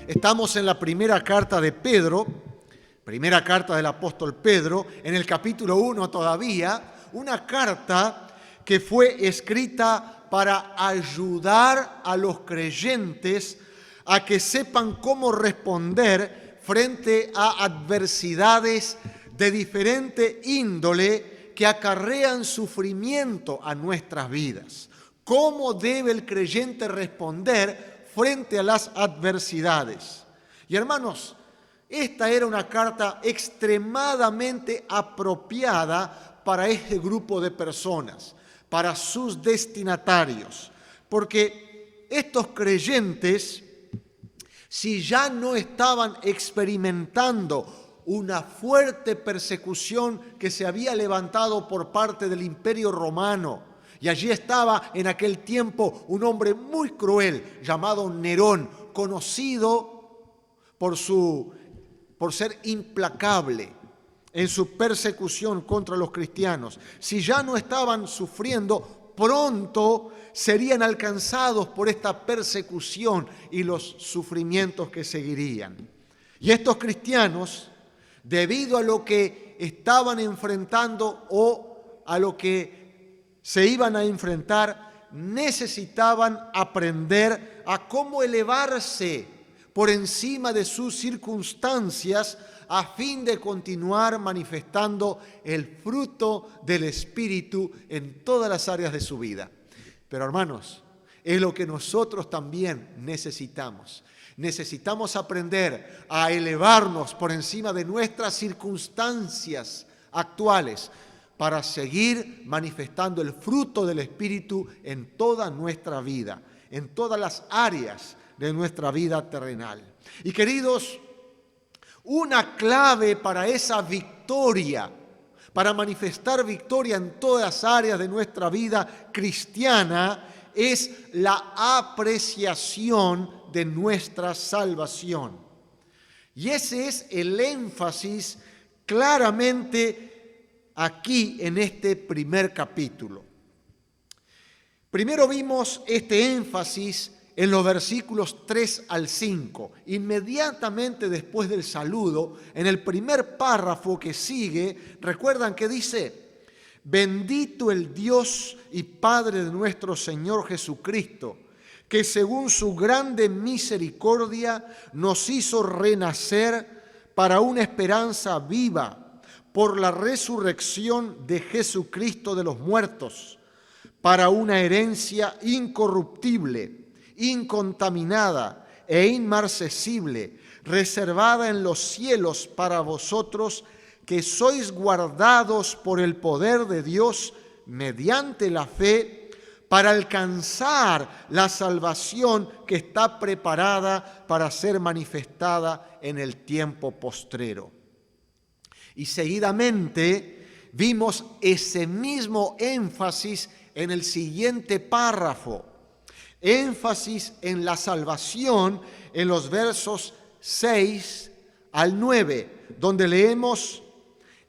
estamos en la primera carta de Pedro, primera carta del apóstol Pedro, en el capítulo 1 todavía, una carta que fue escrita para ayudar a los creyentes a que sepan cómo responder frente a adversidades de diferente índole que acarrean sufrimiento a nuestras vidas. ¿Cómo debe el creyente responder frente a las adversidades? Y hermanos, esta era una carta extremadamente apropiada para este grupo de personas, para sus destinatarios, porque estos creyentes, si ya no estaban experimentando una fuerte persecución que se había levantado por parte del Imperio Romano, y allí estaba en aquel tiempo un hombre muy cruel llamado Nerón, conocido por ser implacable en su persecución contra los cristianos. Si ya no estaban sufriendo, pronto serían alcanzados por esta persecución y los sufrimientos que seguirían. Y estos cristianos, debido a lo que estaban enfrentando o a lo que se iban a enfrentar, necesitaban aprender a cómo elevarse por encima de sus circunstancias a fin de continuar manifestando el fruto del Espíritu en todas las áreas de su vida. Pero hermanos, es lo que nosotros también necesitamos. Necesitamos aprender a elevarnos por encima de nuestras circunstancias actuales para seguir manifestando el fruto del Espíritu en toda nuestra vida, en todas las áreas de nuestra vida terrenal. Y queridos, una clave para esa victoria, para manifestar victoria en todas las áreas de nuestra vida cristiana, es la apreciación de nuestra salvación. Y ese es el énfasis claramente aquí en este primer capítulo. Primero vimos este énfasis en los versículos 3 al 5. Inmediatamente después del saludo, en el primer párrafo que sigue, recuerdan que dice: bendito el Dios y Padre de nuestro Señor Jesucristo, que según su grande misericordia nos hizo renacer para una esperanza viva por la resurrección de Jesucristo de los muertos, para una herencia incorruptible, incontaminada e inmarcesible, reservada en los cielos para vosotros, que sois guardados por el poder de Dios mediante la fe, para alcanzar la salvación que está preparada para ser manifestada en el tiempo postrero. Y seguidamente vimos ese mismo énfasis en el siguiente párrafo. Énfasis en la salvación en los versos 6 al 9, donde leemos: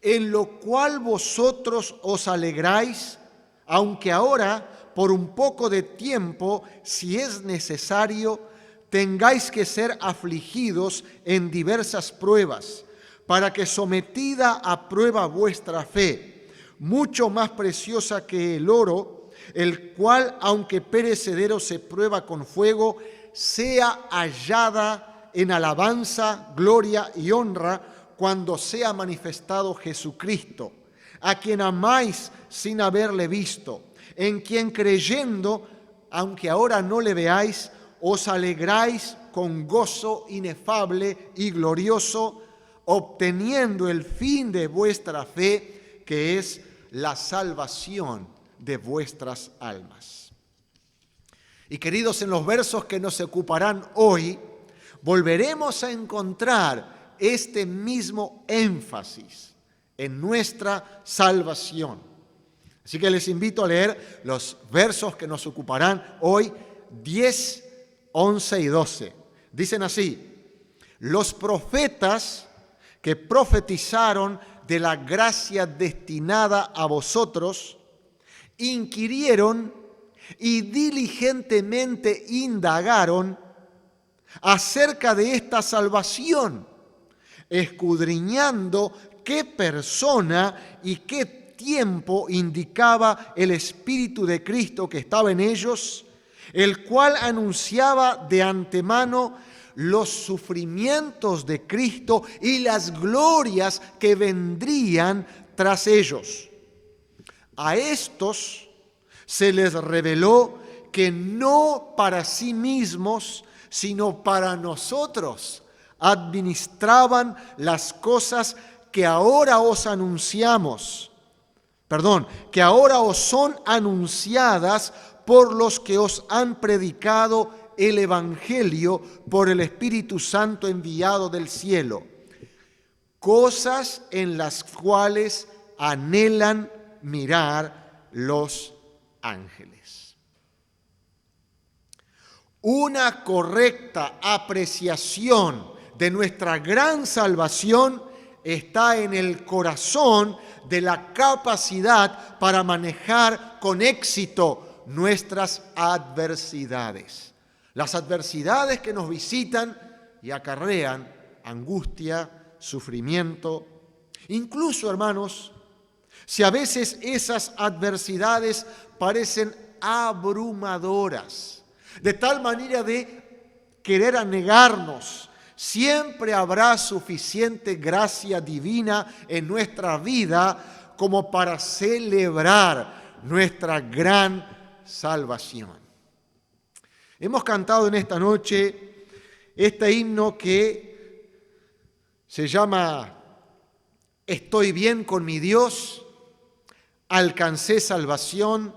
en lo cual vosotros os alegráis, aunque ahora, por un poco de tiempo, si es necesario, tengáis que ser afligidos en diversas pruebas, para que sometida a prueba vuestra fe, mucho más preciosa que el oro, el cual, aunque perecedero se prueba con fuego, sea hallada en alabanza, gloria y honra cuando sea manifestado Jesucristo, a quien amáis sin haberle visto, en quien creyendo, aunque ahora no le veáis, os alegráis con gozo inefable y glorioso, obteniendo el fin de vuestra fe, que es la salvación de vuestras almas. Y queridos, en los versos que nos ocuparán hoy, volveremos a encontrar este mismo énfasis en nuestra salvación. Así que les invito a leer los versos que nos ocuparán hoy, 10, 11 y 12. Dicen así: los profetas que profetizaron de la gracia destinada a vosotros, inquirieron y diligentemente indagaron acerca de esta salvación, escudriñando qué persona y qué tiempo indicaba el Espíritu de Cristo que estaba en ellos, el cual anunciaba de antemano los sufrimientos de Cristo y las glorias que vendrían tras ellos. A estos se les reveló que no para sí mismos, sino para nosotros, administraban las cosas que ahora os anunciamos, que ahora os son anunciadas por los que os han predicado el Evangelio por el Espíritu Santo enviado del cielo, cosas en las cuales anhelan mirar los ángeles. Una correcta apreciación de nuestra gran salvación está en el corazón de la capacidad para manejar con éxito nuestras adversidades. Las adversidades que nos visitan y acarrean angustia, sufrimiento. Incluso, hermanos, si a veces esas adversidades parecen abrumadoras, de tal manera de querer anegarnos, siempre habrá suficiente gracia divina en nuestra vida como para celebrar nuestra gran salvación. Hemos cantado en esta noche este himno que se llama Estoy bien con mi Dios, alcancé salvación,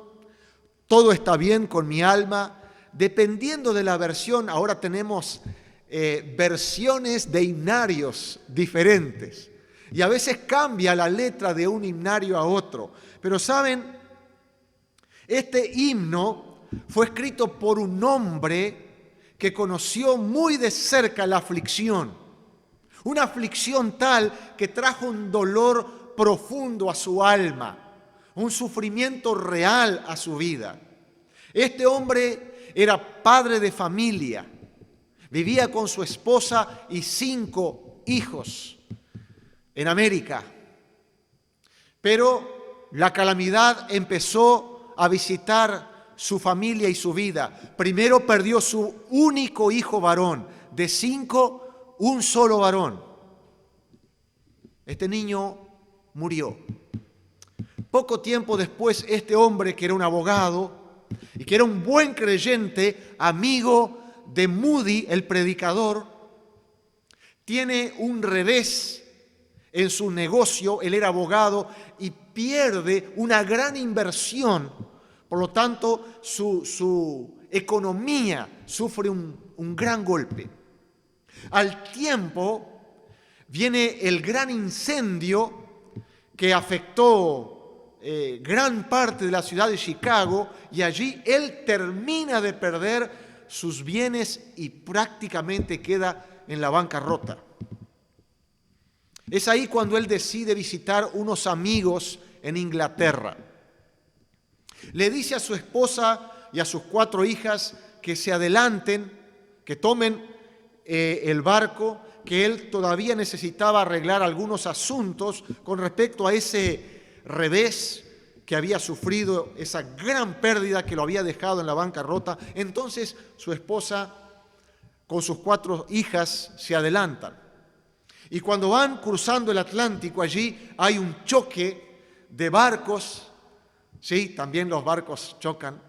todo está bien con mi alma. Dependiendo de la versión, ahora tenemos versiones de himnarios diferentes. Y a veces cambia la letra de un himnario a otro. Pero ¿saben? Este himno fue escrito por un hombre que conoció muy de cerca la aflicción. Una aflicción tal que trajo un dolor profundo a su alma, un sufrimiento real a su vida. Este hombre era padre de familia, vivía con su esposa y 5 hijos en América. Pero la calamidad empezó a visitar su familia y su vida. Primero perdió su único hijo varón, de 5, un solo varón. Este niño murió. Poco tiempo después, este hombre, que era un abogado y que era un buen creyente, amigo de Moody, el predicador, tiene un revés en su negocio. Él era abogado y pierde una gran inversión. Por lo tanto, su economía sufre un gran golpe. Al tiempo viene el gran incendio que afectó gran parte de la ciudad de Chicago, y allí él termina de perder sus bienes y prácticamente queda en la bancarrota. Es ahí cuando él decide visitar unos amigos en Inglaterra. Le dice a su esposa y a sus 4 hijas que se adelanten, que tomen el barco, que él todavía necesitaba arreglar algunos asuntos con respecto a ese revés que había sufrido, esa gran pérdida que lo había dejado en la bancarrota. Entonces su esposa con sus 4 hijas se adelantan. Y cuando van cruzando el Atlántico, allí hay un choque de barcos. Sí, también los barcos chocan.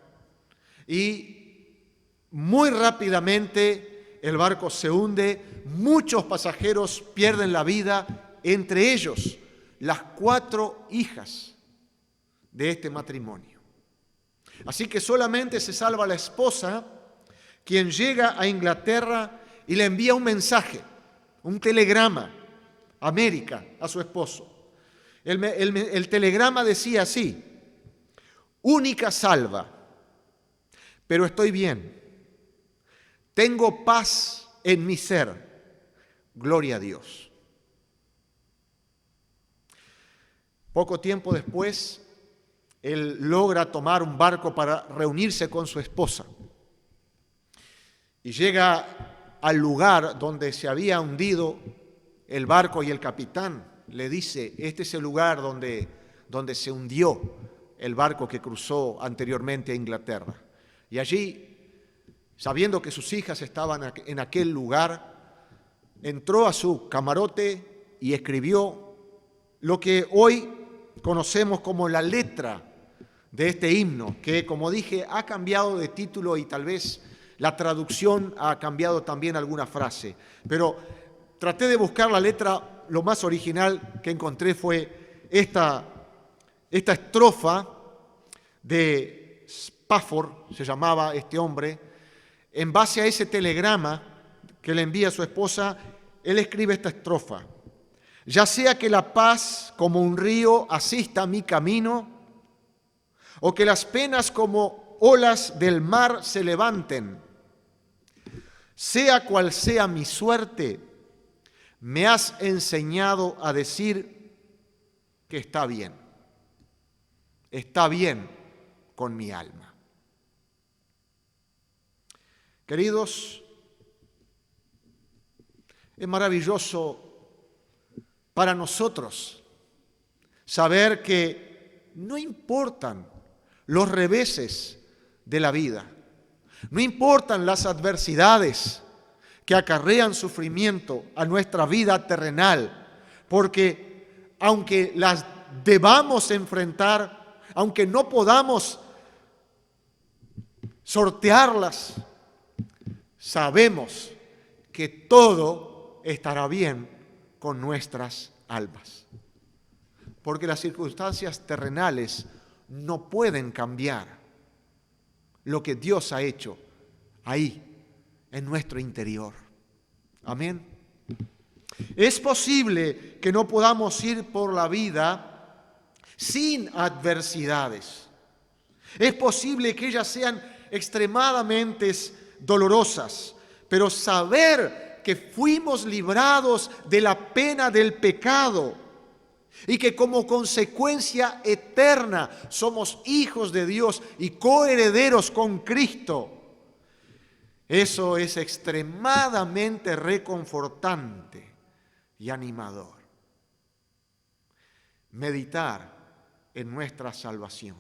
Y muy rápidamente el barco se hunde. Muchos pasajeros pierden la vida, entre ellos las 4 hijas de este matrimonio. Así que solamente se salva la esposa, quien llega a Inglaterra y le envía un mensaje, un telegrama a América, a su esposo. El telegrama decía así: única salva, pero estoy bien. Tengo paz en mi ser. Gloria a Dios. Poco tiempo después, él logra tomar un barco para reunirse con su esposa. Y llega al lugar donde se había hundido el barco y el capitán le dice, este es el lugar donde se hundió el barco que cruzó anteriormente a Inglaterra. Y allí, sabiendo que sus hijas estaban en aquel lugar, entró a su camarote y escribió lo que hoy conocemos como la letra de este himno, que, como dije, ha cambiado de título y tal vez la traducción ha cambiado también alguna frase. Pero traté de buscar la letra, lo más original que encontré fue esta estrofa de Spafford, se llamaba este hombre. En base a ese telegrama que le envía a su esposa, él escribe esta estrofa. Ya sea que la paz como un río asista mi camino, o que las penas como olas del mar se levanten, sea cual sea mi suerte, me has enseñado a decir que está bien con mi alma. Queridos, es maravilloso para nosotros saber que no importan los reveses de la vida, no importan las adversidades que acarrean sufrimiento a nuestra vida terrenal, porque aunque las debamos enfrentar, aunque no podamos sortearlas, sabemos que todo estará bien con nuestras almas. Porque las circunstancias terrenales no pueden cambiar lo que Dios ha hecho ahí, en nuestro interior. Amén. Es posible que no podamos ir por la vida sin adversidades. Es posible que ellas sean extremadamente dolorosas, pero saber que fuimos librados de la pena del pecado y que como consecuencia eterna somos hijos de Dios y coherederos con Cristo, eso es extremadamente reconfortante y animador. Meditar en nuestra salvación.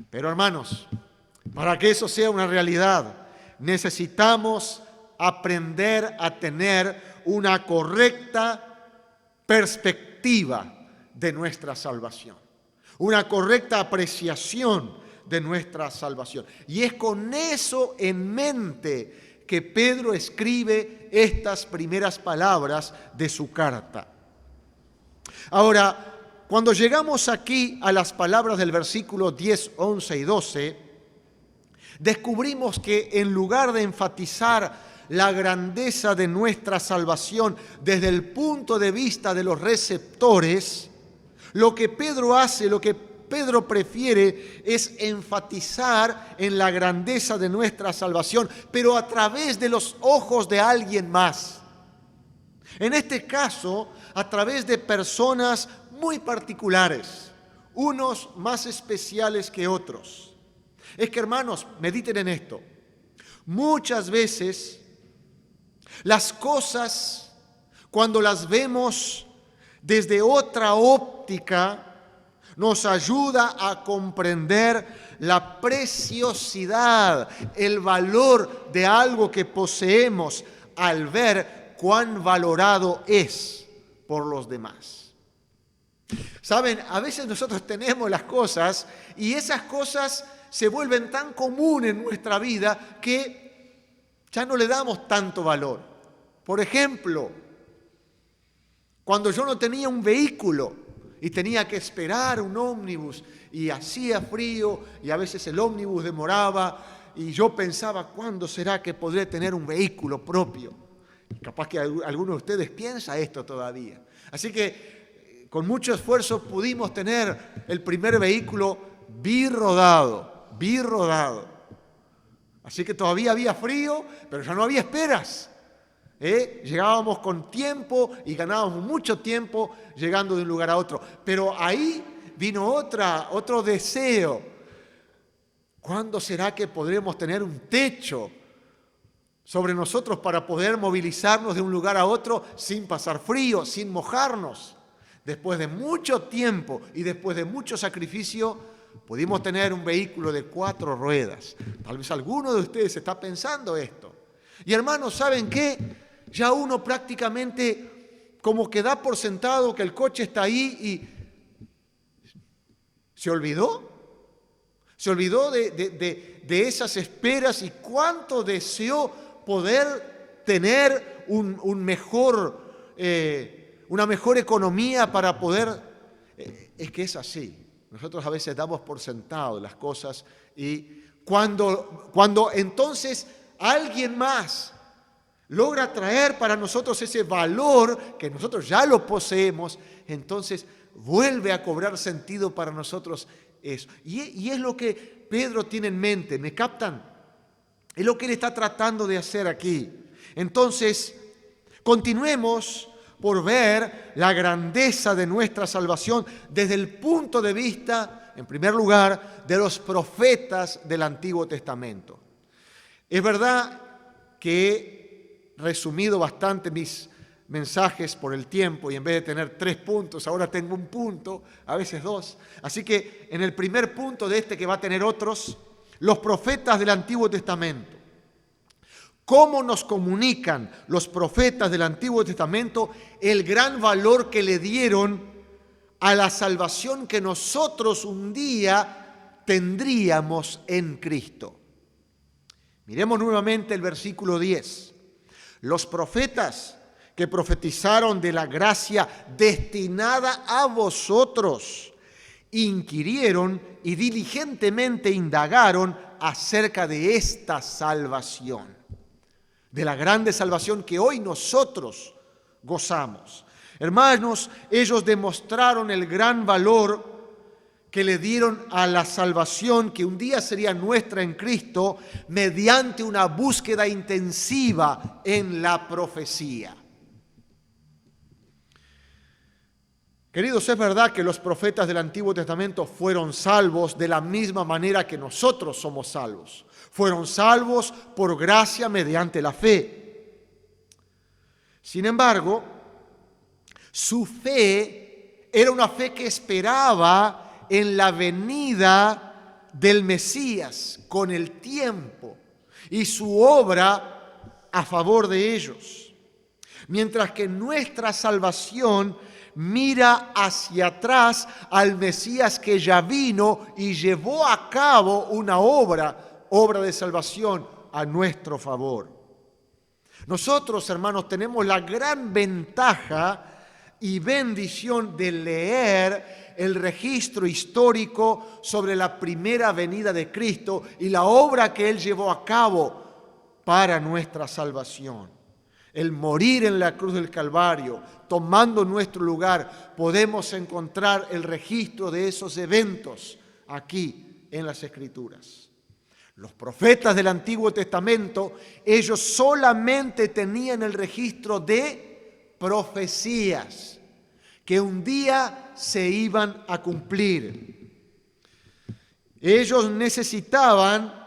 Pero hermanos, para que eso sea una realidad, necesitamos aprender a tener una correcta perspectiva de nuestra salvación, una correcta apreciación de nuestra salvación. Y es con eso en mente que Pedro escribe estas primeras palabras de su carta. Ahora, cuando llegamos aquí a las palabras del versículo 10, 11 y 12, descubrimos que en lugar de enfatizar la grandeza de nuestra salvación desde el punto de vista de los receptores, lo que Pedro hace, lo que Pedro prefiere es enfatizar en la grandeza de nuestra salvación, pero a través de los ojos de alguien más. En este caso, a través de personas muy particulares, unos más especiales que otros. Es que, hermanos, mediten en esto. Muchas veces las cosas, cuando las vemos desde otra óptica, nos ayuda a comprender la preciosidad, el valor de algo que poseemos al ver cuán valorado es por los demás. Saben, a veces nosotros tenemos las cosas y esas cosas se vuelven tan comunes en nuestra vida que ya no le damos tanto valor. Por ejemplo, cuando yo no tenía un vehículo y tenía que esperar un ómnibus y hacía frío y a veces el ómnibus demoraba y yo pensaba, ¿cuándo será que podré tener un vehículo propio? Capaz que alguno de ustedes piensa esto todavía. Así que con mucho esfuerzo pudimos tener el primer vehículo birodado. Así que todavía había frío, pero ya no había esperas. Llegábamos con tiempo y ganábamos mucho tiempo llegando de un lugar a otro. Pero ahí vino otro deseo. ¿Cuándo será que podremos tener un techo sobre nosotros para poder movilizarnos de un lugar a otro sin pasar frío, sin mojarnos. Después de mucho tiempo y después de mucho sacrificio, pudimos tener un vehículo de 4 ruedas. Tal vez alguno de ustedes está pensando esto. Y hermanos, ¿saben qué? Ya uno prácticamente como que da por sentado que el coche está ahí y se olvidó. Se olvidó de esas esperas y cuánto deseó poder tener una mejor economía para poder... Es que es así. Nosotros a veces damos por sentado las cosas y cuando entonces alguien más logra traer para nosotros ese valor que nosotros ya lo poseemos, entonces vuelve a cobrar sentido para nosotros eso. Y es lo que Pedro tiene en mente, ¿me captan? Es lo que él está tratando de hacer aquí. Entonces, continuemos por ver la grandeza de nuestra salvación desde el punto de vista, en primer lugar, de los profetas del Antiguo Testamento. Es verdad que he resumido bastante mis mensajes por el tiempo y en vez de tener 3 puntos, ahora tengo 1 punto, a veces 2. Así que en el primer punto de que va a tener otros, los profetas del Antiguo Testamento. ¿Cómo nos comunican los profetas del Antiguo Testamento el gran valor que le dieron a la salvación que nosotros un día tendríamos en Cristo? Miremos nuevamente el versículo 10. Los profetas que profetizaron de la gracia destinada a vosotros, inquirieron y diligentemente indagaron acerca de esta salvación, de la grande salvación que hoy nosotros gozamos. Hermanos, ellos demostraron el gran valor que le dieron a la salvación que un día sería nuestra en Cristo mediante una búsqueda intensiva en la profecía. Queridos, es verdad que los profetas del Antiguo Testamento fueron salvos de la misma manera que nosotros somos salvos. Fueron salvos por gracia mediante la fe. Sin embargo, su fe era una fe que esperaba en la venida del Mesías con el tiempo y su obra a favor de ellos. Mientras que nuestra salvación mira hacia atrás al Mesías que ya vino y llevó a cabo una obra de salvación a nuestro favor. Nosotros, hermanos, tenemos la gran ventaja y bendición de leer el registro histórico sobre la primera venida de Cristo y la obra que Él llevó a cabo para nuestra salvación. El morir en la cruz del Calvario, tomando nuestro lugar, podemos encontrar el registro de esos eventos aquí en las Escrituras. Los profetas del Antiguo Testamento, ellos solamente tenían el registro de profecías que un día se iban a cumplir. Ellos necesitaban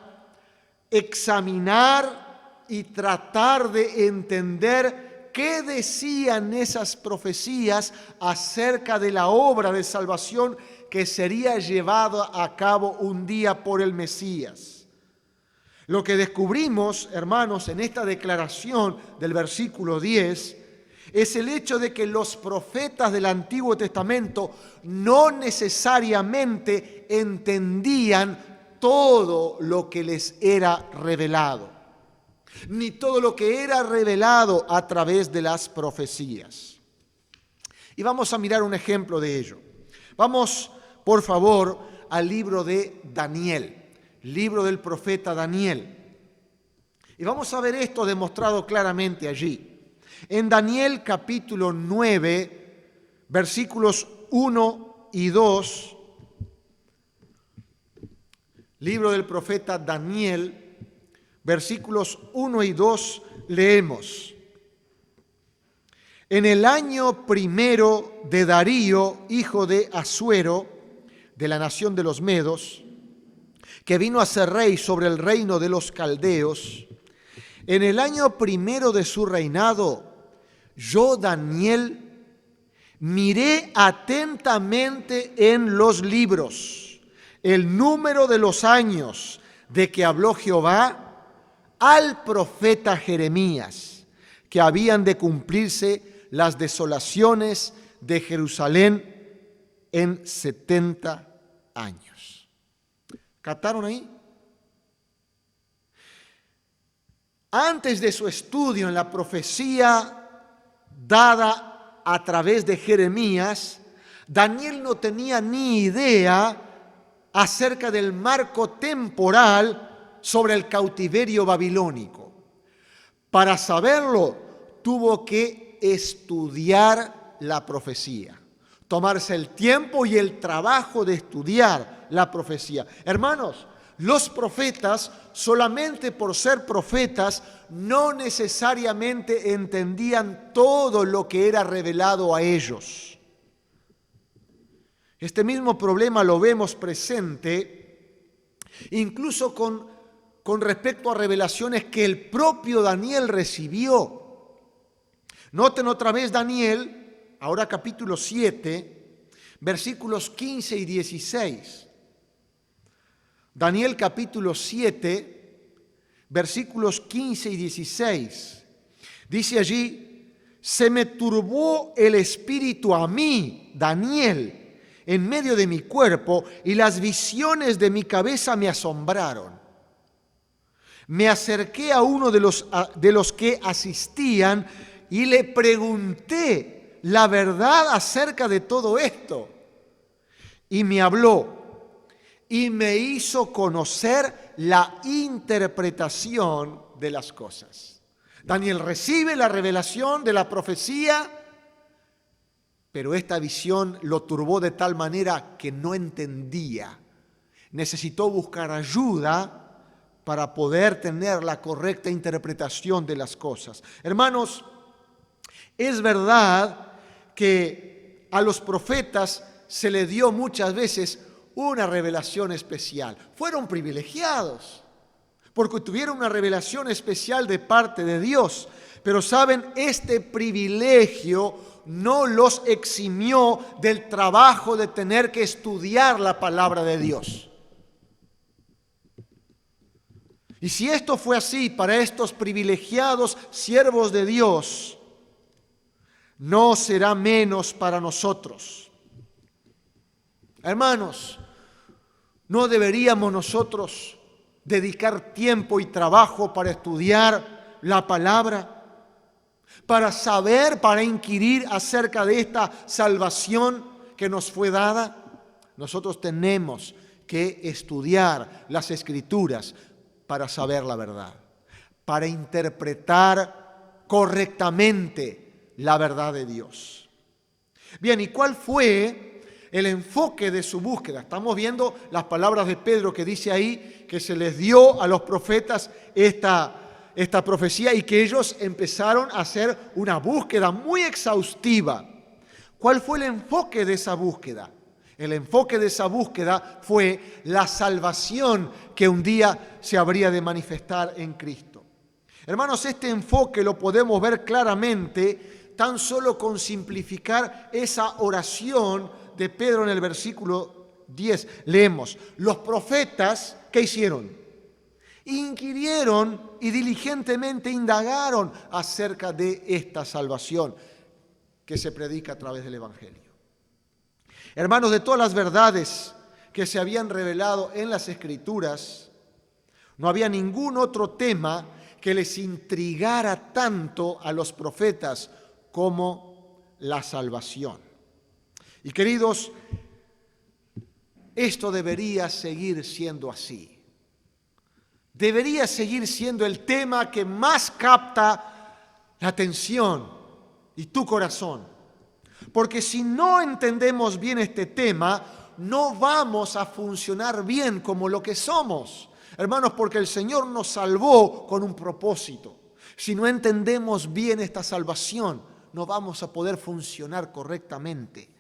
examinar y tratar de entender qué decían esas profecías acerca de la obra de salvación que sería llevada a cabo un día por el Mesías. Lo que descubrimos, hermanos, en esta declaración del versículo 10 es el hecho de que los profetas del Antiguo Testamento no necesariamente entendían todo lo que les era revelado, ni todo lo que era revelado a través de las profecías. Y vamos a mirar un ejemplo de ello. Vamos, por favor, al libro de Daniel, libro del profeta Daniel. Y vamos a ver esto demostrado claramente allí. En Daniel capítulo 9, versículos 1 y 2, libro del profeta Daniel, versículos 1 y 2, leemos: En el año primero de Darío, hijo de Asuero, de la nación de los Medos, que vino a ser rey sobre el reino de los caldeos, En el año primero de su reinado, yo, Daniel, miré atentamente en los libros el número de los años de que habló Jehová al profeta Jeremías, que habían de cumplirse las desolaciones de Jerusalén en 70 años. ¿Captaron ahí? Antes de su estudio en la profecía dada a través de Jeremías, Daniel no tenía ni idea acerca del marco temporal sobre el cautiverio babilónico. Para saberlo, tuvo que estudiar la profecía, tomarse el tiempo y el trabajo de estudiar la profecía. Hermanos, los profetas, solamente por ser profetas, no necesariamente entendían todo lo que era revelado a ellos. Este mismo problema lo vemos presente incluso con respecto a revelaciones que el propio Daniel recibió. Noten otra vez Daniel, ahora capítulo 7, versículos 15 y 16. Daniel capítulo 7, versículos 15 y 16. Dice allí: se me turbó el espíritu a mí, Daniel, en medio de mi cuerpo, y las visiones de mi cabeza me asombraron. Me acerqué a uno de los que asistían y le pregunté la verdad acerca de todo esto. Y me habló y me hizo conocer la interpretación de las cosas. Daniel recibe la revelación de la profecía, pero esta visión lo turbó de tal manera que no entendía. Necesitó buscar ayuda para poder tener la correcta interpretación de las cosas. Hermanos, es verdad que a los profetas se les dio muchas veces una revelación especial. Fueron privilegiados porque tuvieron una revelación especial de parte de Dios. Pero saben, este privilegio no los eximió del trabajo de tener que estudiar la palabra de Dios. Y si esto fue así para estos privilegiados siervos de Dios, no será menos para nosotros. Hermanos, ¿no deberíamos nosotros dedicar tiempo y trabajo para estudiar la palabra? Para saber, para inquirir acerca de esta salvación que nos fue dada. Nosotros tenemos que estudiar las Escrituras para saber la verdad, para interpretar correctamente la verdad de Dios. Bien, ¿y cuál fue el enfoque de su búsqueda? Estamos viendo las palabras de Pedro que dice ahí que se les dio a los profetas esta profecía y que ellos empezaron a hacer una búsqueda muy exhaustiva. ¿Cuál fue el enfoque de esa búsqueda? El enfoque de esa búsqueda fue la salvación que un día se habría de manifestar en Cristo. Hermanos, este enfoque lo podemos ver claramente tan solo con simplificar esa oración de Pedro en el versículo 10. Leemos: los profetas, ¿qué hicieron? Inquirieron y diligentemente indagaron acerca de esta salvación que se predica a través del Evangelio. Hermanos, de todas las verdades que se habían revelado en las Escrituras, no había ningún otro tema que les intrigara tanto a los profetas como la salvación. Y queridos, esto debería seguir siendo así. Debería seguir siendo el tema que más capta la atención y tu corazón. Porque si no entendemos bien este tema, no vamos a funcionar bien como lo que somos. Hermanos, porque el Señor nos salvó con un propósito. Si no entendemos bien esta salvación, no vamos a poder funcionar correctamente.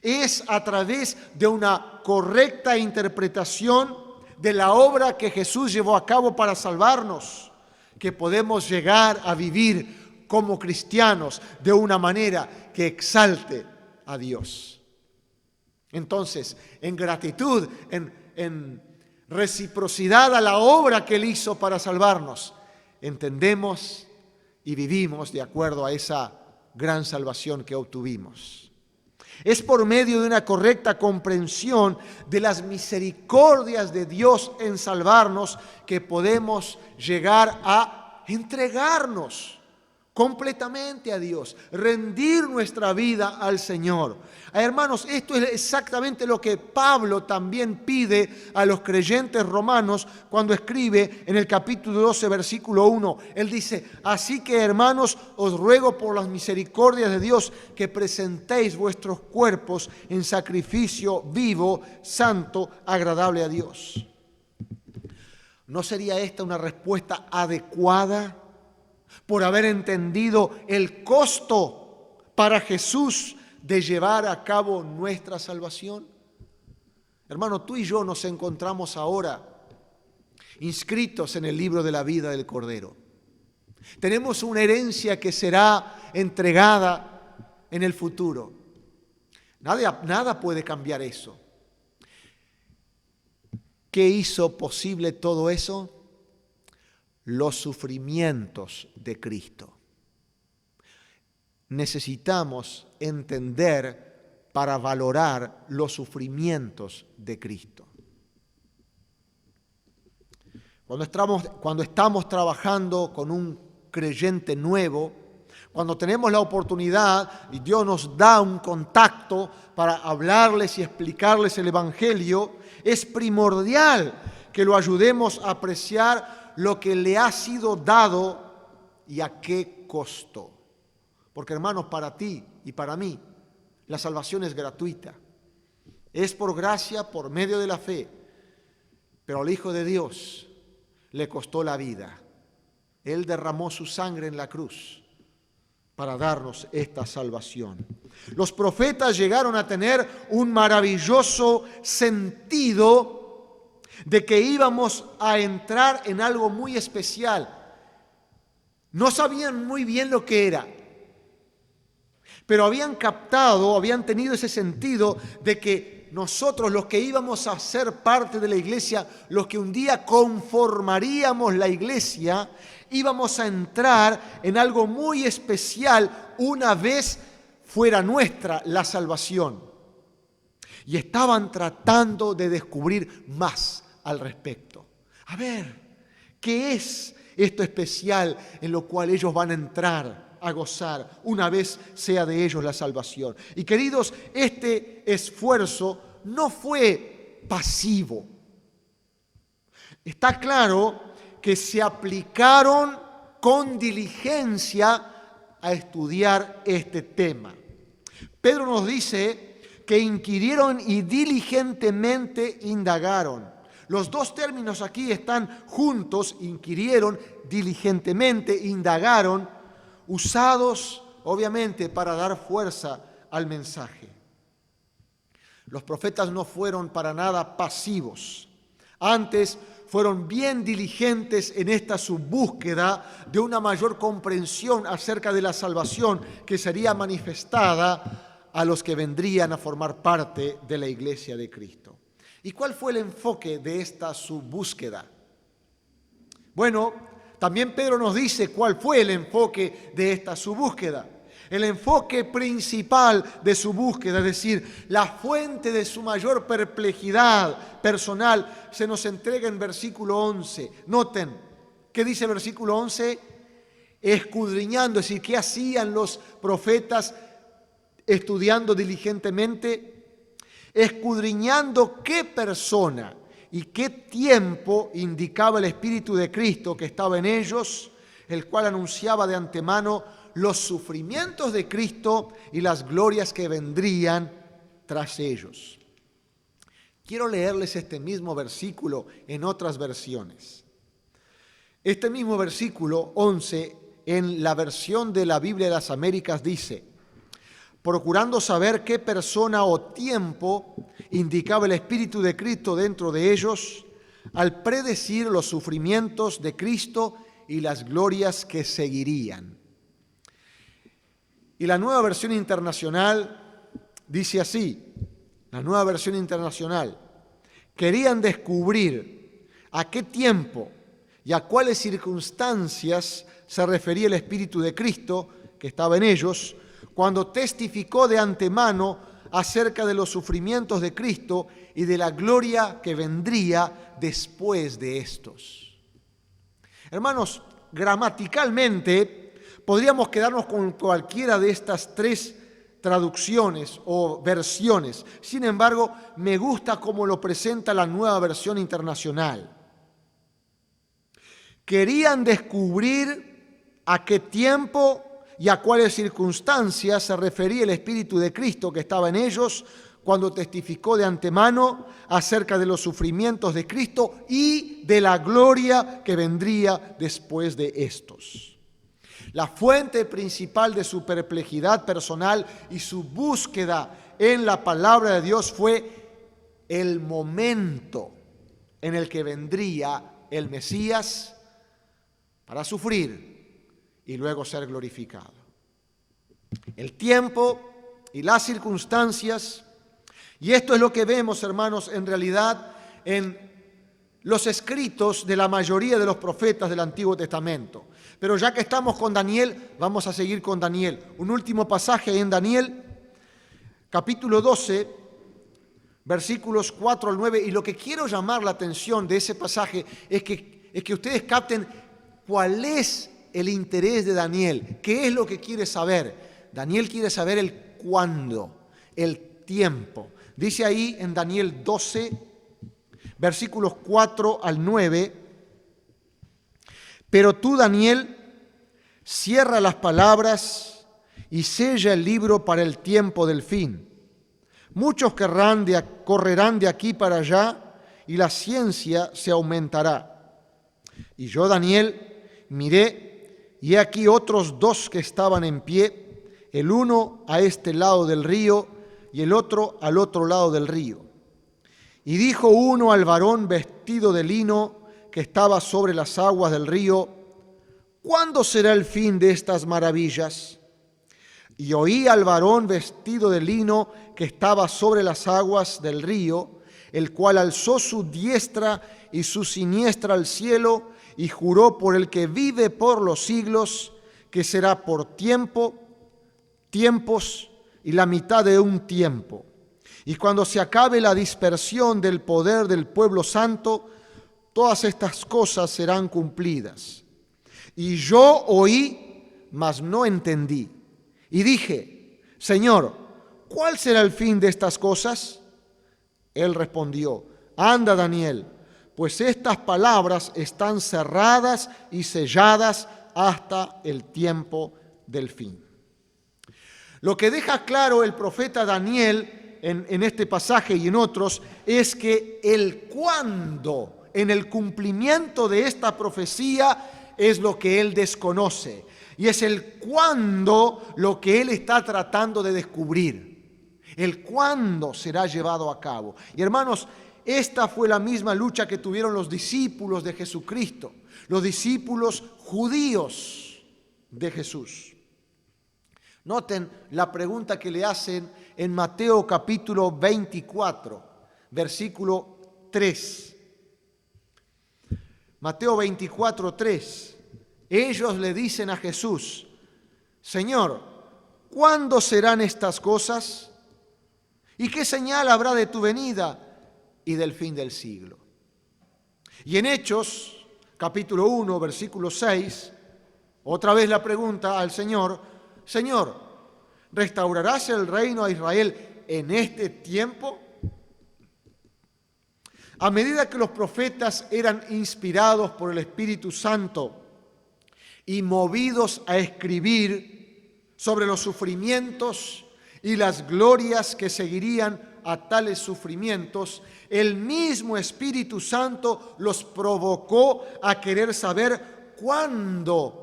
Es a través de una correcta interpretación de la obra que Jesús llevó a cabo para salvarnos que podemos llegar a vivir como cristianos de una manera que exalte a Dios. Entonces, en gratitud, en reciprocidad a la obra que Él hizo para salvarnos, entendemos y vivimos de acuerdo a esa gran salvación que obtuvimos. Es por medio de una correcta comprensión de las misericordias de Dios en salvarnos que podemos llegar a entregarnos completamente a Dios, rendir nuestra vida al Señor. Hermanos, esto es exactamente lo que Pablo también pide a los creyentes romanos cuando escribe en el capítulo 12, versículo 1. Él dice: así que, hermanos, os ruego por las misericordias de Dios que presentéis vuestros cuerpos en sacrificio vivo, santo, agradable a Dios. ¿No sería esta una respuesta adecuada por haber entendido el costo para Jesús de llevar a cabo nuestra salvación? Hermano, tú y yo nos encontramos ahora inscritos en el libro de la vida del Cordero. Tenemos una herencia que será entregada en el futuro. Nada puede cambiar eso. ¿Qué hizo posible todo eso? Los sufrimientos de Cristo. Necesitamos entender para valorar los sufrimientos de Cristo. Cuando estamos trabajando con un creyente nuevo, cuando tenemos la oportunidad y Dios nos da un contacto para hablarles y explicarles el Evangelio, es primordial que lo ayudemos a apreciar lo que le ha sido dado y a qué costo. Porque, hermanos, para ti y para mí, la salvación es gratuita. Es por gracia, por medio de la fe. Pero al Hijo de Dios le costó la vida. Él derramó su sangre en la cruz para darnos esta salvación. Los profetas llegaron a tener un maravilloso sentido de que íbamos a entrar en algo muy especial. No sabían muy bien lo que era, pero habían tenido ese sentido de que nosotros, los que íbamos a ser parte de la iglesia, los que un día conformaríamos la iglesia, íbamos a entrar en algo muy especial una vez fuera nuestra la salvación. Y estaban tratando de descubrir más al respecto. A ver, ¿qué es esto especial en lo cual ellos van a entrar a gozar una vez sea de ellos la salvación? Y queridos, este esfuerzo no fue pasivo. Está claro que se aplicaron con diligencia a estudiar este tema. Pedro nos dice que inquirieron y diligentemente indagaron. Los dos términos aquí están juntos: inquirieron, diligentemente, indagaron, usados obviamente para dar fuerza al mensaje. Los profetas no fueron para nada pasivos. Antes fueron bien diligentes en esta su búsqueda de una mayor comprensión acerca de la salvación que sería manifestada a los que vendrían a formar parte de la iglesia de Cristo. ¿Y cuál fue el enfoque de esta su búsqueda? Bueno, también Pedro nos dice cuál fue el enfoque de esta su búsqueda. El enfoque principal de su búsqueda, es decir, la fuente de su mayor perplejidad personal, se nos entrega en versículo 11. Noten, ¿qué dice el versículo 11? Escudriñando, es decir, ¿qué hacían los profetas estudiando diligentemente? Escudriñando qué persona y qué tiempo indicaba el Espíritu de Cristo que estaba en ellos, el cual anunciaba de antemano los sufrimientos de Cristo y las glorias que vendrían tras ellos. Quiero leerles este mismo versículo en otras versiones. Este mismo versículo 11, en la versión de la Biblia de las Américas, dice: procurando saber qué persona o tiempo indicaba el Espíritu de Cristo dentro de ellos, al predecir los sufrimientos de Cristo y las glorias que seguirían. Y la Nueva Versión Internacional dice así, la Nueva Versión Internacional: querían descubrir a qué tiempo y a cuáles circunstancias se refería el Espíritu de Cristo que estaba en ellos cuando testificó de antemano acerca de los sufrimientos de Cristo y de la gloria que vendría después de estos. Hermanos, gramaticalmente podríamos quedarnos con cualquiera de estas tres traducciones o versiones. Sin embargo, me gusta cómo lo presenta la Nueva Versión Internacional. Querían descubrir a qué tiempo y a cuáles circunstancias se refería el Espíritu de Cristo que estaba en ellos cuando testificó de antemano acerca de los sufrimientos de Cristo y de la gloria que vendría después de estos. La fuente principal de su perplejidad personal y su búsqueda en la palabra de Dios fue el momento en el que vendría el Mesías para sufrir y luego ser glorificado. El tiempo y las circunstancias, y esto es lo que vemos, hermanos, en realidad en los escritos de la mayoría de los profetas del Antiguo Testamento. Pero ya que estamos con Daniel, vamos a seguir con Daniel. Un último pasaje en Daniel, capítulo 12, versículos 4 al 9. Y lo que quiero llamar la atención de ese pasaje es que ustedes capten cuál es el interés de Daniel. ¿Qué es lo que quiere saber? Daniel quiere saber el cuándo, el tiempo. Dice ahí en Daniel 12, versículos 4 al 9: pero tú, Daniel, cierra las palabras y sella el libro para el tiempo del fin. Muchos correrán de aquí para allá y la ciencia se aumentará. Y yo, Daniel, miré y he aquí otros dos que estaban en pie, el uno a este lado del río y el otro al otro lado del río. Y dijo uno al varón vestido de lino que estaba sobre las aguas del río: ¿cuándo será el fin de estas maravillas? Y oí al varón vestido de lino que estaba sobre las aguas del río, el cual alzó su diestra y su siniestra al cielo y juró por el que vive por los siglos, que será por tiempos y la mitad de un tiempo. Y cuando se acabe la dispersión del poder del pueblo santo, todas estas cosas serán cumplidas. Y yo oí, mas no entendí. Y dije: Señor, ¿cuál será el fin de estas cosas? Él respondió: anda, Daniel, pues estas palabras están cerradas y selladas hasta el tiempo del fin. Lo que deja claro el profeta Daniel en este pasaje y en otros es que el cuándo en el cumplimiento de esta profecía es lo que él desconoce. Y es el cuándo lo que él está tratando de descubrir. El cuándo será llevado a cabo. Y hermanos, esta fue la misma lucha que tuvieron los discípulos de Jesucristo, los discípulos judíos de Jesús. Noten la pregunta que le hacen en Mateo capítulo 24, versículo 3. Mateo 24, 3. Ellos le dicen a Jesús: Señor, ¿cuándo serán estas cosas? ¿Y qué señal habrá de tu venida y del fin del siglo? Y en Hechos, capítulo 1, versículo 6, otra vez la pregunta al Señor: Señor, ¿restaurarás el reino a Israel en este tiempo? A medida que los profetas eran inspirados por el Espíritu Santo y movidos a escribir sobre los sufrimientos y las glorias que seguirían a tales sufrimientos, el mismo Espíritu Santo los provocó a querer saber cuándo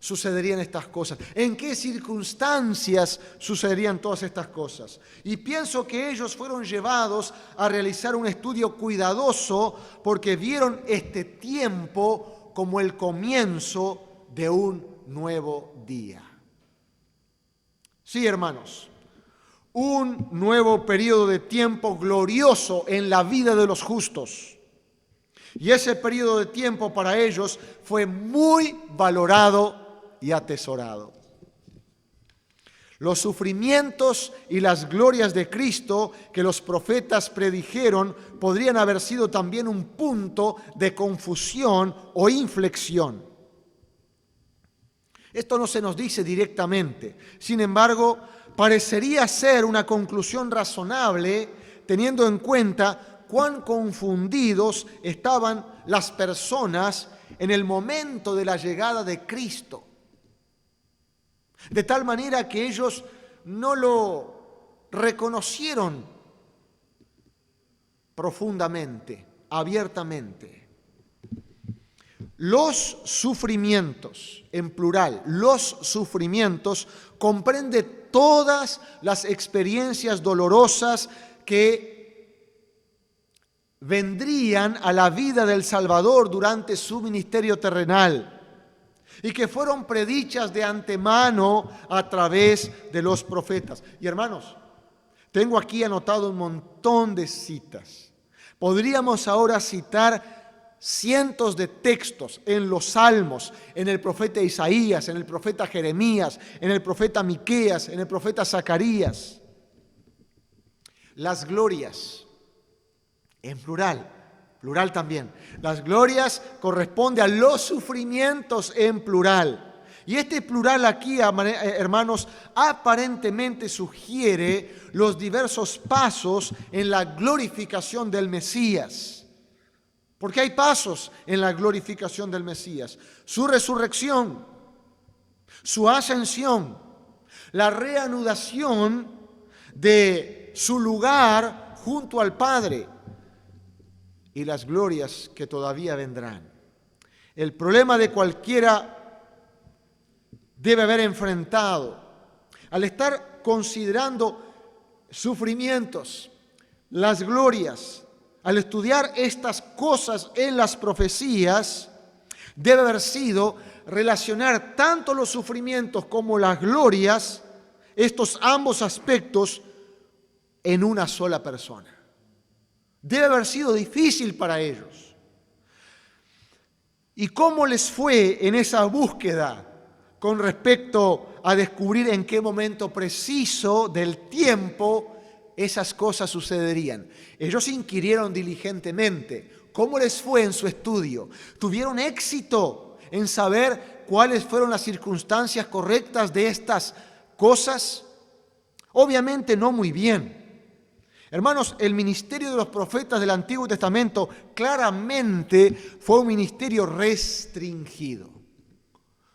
sucederían estas cosas, en qué circunstancias sucederían todas estas cosas. Y pienso que ellos fueron llevados a realizar un estudio cuidadoso porque vieron este tiempo como el comienzo de un nuevo día. Sí, hermanos, un nuevo periodo de tiempo glorioso en la vida de los justos. Y ese periodo de tiempo para ellos fue muy valorado y atesorado. Los sufrimientos y las glorias de Cristo que los profetas predijeron podrían haber sido también un punto de confusión o inflexión. Esto no se nos dice directamente. Sin embargo, parecería ser una conclusión razonable teniendo en cuenta cuán confundidos estaban las personas en el momento de la llegada de Cristo. De tal manera que ellos no lo reconocieron profundamente, abiertamente. Los sufrimientos, en plural, los sufrimientos comprende todas las experiencias dolorosas que vendrían a la vida del Salvador durante su ministerio terrenal y que fueron predichas de antemano a través de los profetas. Y hermanos, tengo aquí anotado un montón de citas. Podríamos ahora citar cientos de textos en los Salmos, en el profeta Isaías, en el profeta Jeremías, en el profeta Miqueas, en el profeta Zacarías. Las glorias, en plural también. Las glorias corresponde a los sufrimientos en plural. Y este plural aquí, hermanos, aparentemente sugiere los diversos pasos en la glorificación del Mesías. Porque hay pasos en la glorificación del Mesías. Su resurrección, su ascensión, la reanudación de su lugar junto al Padre y las glorias que todavía vendrán. El problema de cualquiera debe haber enfrentado al estar considerando sufrimientos, las glorias, al estudiar estas cosas en las profecías, debe haber sido relacionar tanto los sufrimientos como las glorias, estos ambos aspectos, en una sola persona. Debe haber sido difícil para ellos. ¿Y cómo les fue en esa búsqueda con respecto a descubrir en qué momento preciso del tiempo esas cosas sucederían? Ellos inquirieron diligentemente. ¿Cómo les fue en su estudio? ¿Tuvieron éxito en saber cuáles fueron las circunstancias correctas de estas cosas? Obviamente no muy bien. Hermanos, el ministerio de los profetas del Antiguo Testamento claramente fue un ministerio restringido.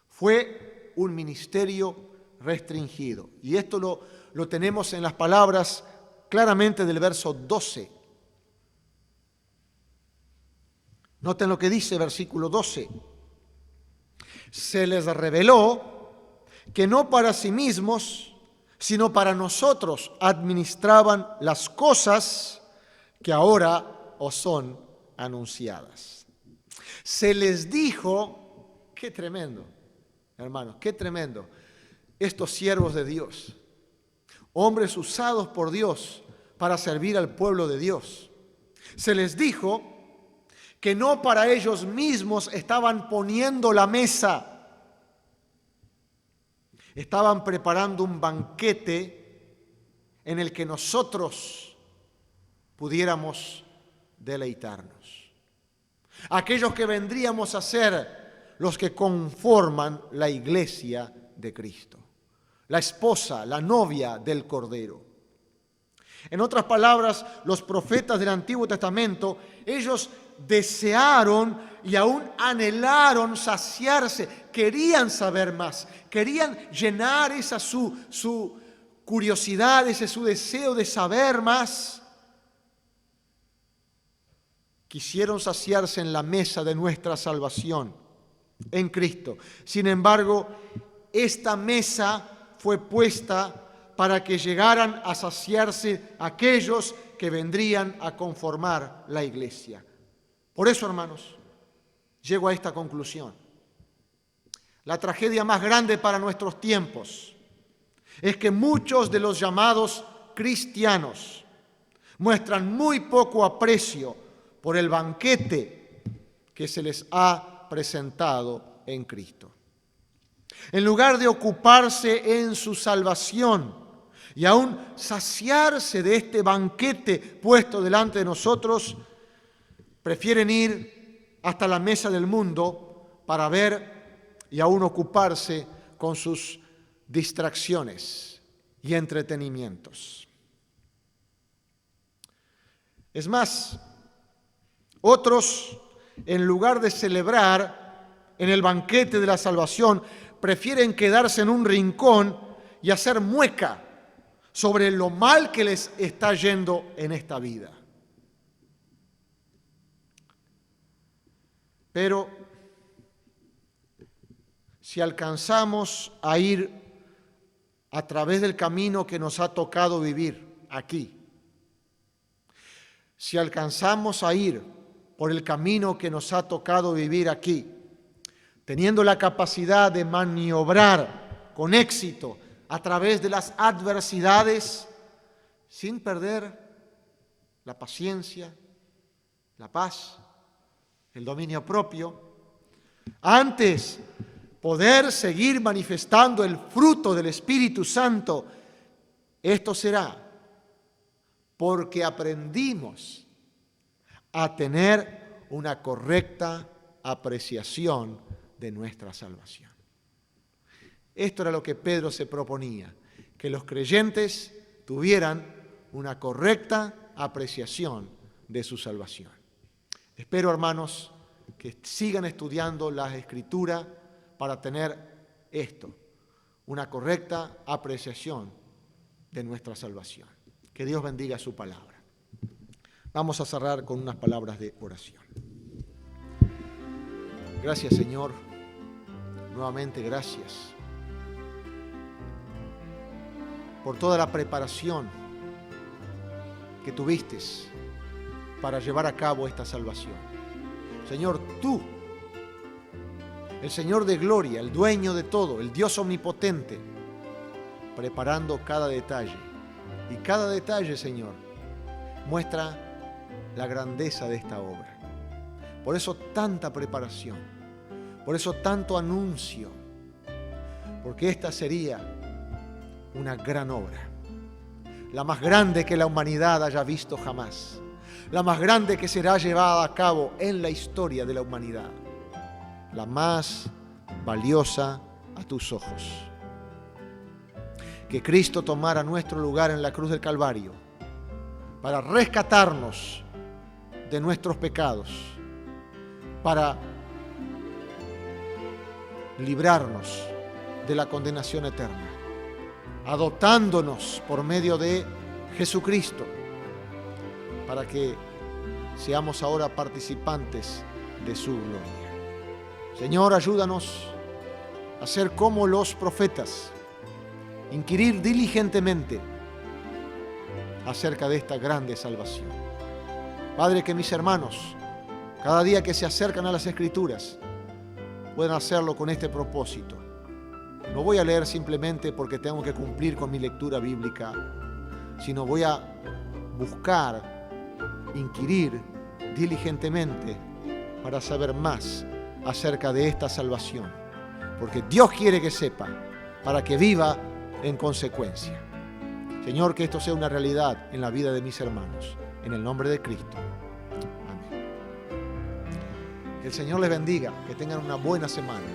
Fue un ministerio restringido. Y esto lo tenemos en las palabras claramente del verso 12. Noten lo que dice versículo 12. Se les reveló que no para sí mismos, sino para nosotros administraban las cosas que ahora os son anunciadas. Se les dijo, qué tremendo, hermanos, qué tremendo, estos siervos de Dios, hombres usados por Dios para servir al pueblo de Dios. Se les dijo que no para ellos mismos estaban poniendo la mesa, estaban preparando un banquete en el que nosotros pudiéramos deleitarnos. Aquellos que vendríamos a ser los que conforman la iglesia de Cristo, la esposa, la novia del Cordero. En otras palabras, los profetas del Antiguo Testamento, ellos desearon y aún anhelaron saciarse, querían saber más, querían llenar esa su curiosidad, ese su deseo de saber más. Quisieron saciarse en la mesa de nuestra salvación, en Cristo. Sin embargo, esta mesa fue puesta para que llegaran a saciarse aquellos que vendrían a conformar la iglesia. Por eso, hermanos, llego a esta conclusión. La tragedia más grande para nuestros tiempos es que muchos de los llamados cristianos muestran muy poco aprecio por el banquete que se les ha presentado en Cristo. En lugar de ocuparse en su salvación y aún saciarse de este banquete puesto delante de nosotros, prefieren ir hasta la mesa del mundo para ver y aún ocuparse con sus distracciones y entretenimientos. Es más, otros, en lugar de celebrar en el banquete de la salvación, prefieren quedarse en un rincón y hacer mueca sobre lo mal que les está yendo en esta vida. Pero si alcanzamos a ir a través del camino que nos ha tocado vivir aquí, si alcanzamos a ir por el camino que nos ha tocado vivir aquí, teniendo la capacidad de maniobrar con éxito a través de las adversidades, sin perder la paciencia, la paz, el dominio propio, antes poder seguir manifestando el fruto del Espíritu Santo, esto será porque aprendimos a tener una correcta apreciación de nuestra salvación. Esto era lo que Pedro se proponía, que los creyentes tuvieran una correcta apreciación de su salvación. Espero, hermanos, que sigan estudiando la Escritura para tener esto, una correcta apreciación de nuestra salvación. Que Dios bendiga su palabra. Vamos a cerrar con unas palabras de oración. Gracias, Señor. Nuevamente, gracias por toda la preparación que tuviste para llevar a cabo esta salvación. Señor, tú, el Señor de gloria, el dueño de todo, el Dios omnipotente, preparando cada detalle. Y cada detalle, Señor, muestra la grandeza de esta obra. Por eso tanta preparación, por eso tanto anuncio, porque esta sería una gran obra, la más grande que la humanidad haya visto jamás, la más grande que será llevada a cabo en la historia de la humanidad, la más valiosa a tus ojos. Que Cristo tomara nuestro lugar en la cruz del Calvario para rescatarnos de nuestros pecados, para librarnos de la condenación eterna, adoptándonos por medio de Jesucristo, para que seamos ahora participantes de su gloria. Señor, ayúdanos a ser como los profetas, inquirir diligentemente acerca de esta grande salvación. Padre, que mis hermanos, cada día que se acercan a las Escrituras, puedan hacerlo con este propósito. No voy a leer simplemente porque tengo que cumplir con mi lectura bíblica, sino voy a buscar, inquirir diligentemente para saber más acerca de esta salvación, porque Dios quiere que sepa, para que viva en consecuencia. Señor, que esto sea una realidad en la vida de mis hermanos, en el nombre de Cristo. Amén. Que el Señor les bendiga, que tengan una buena semana.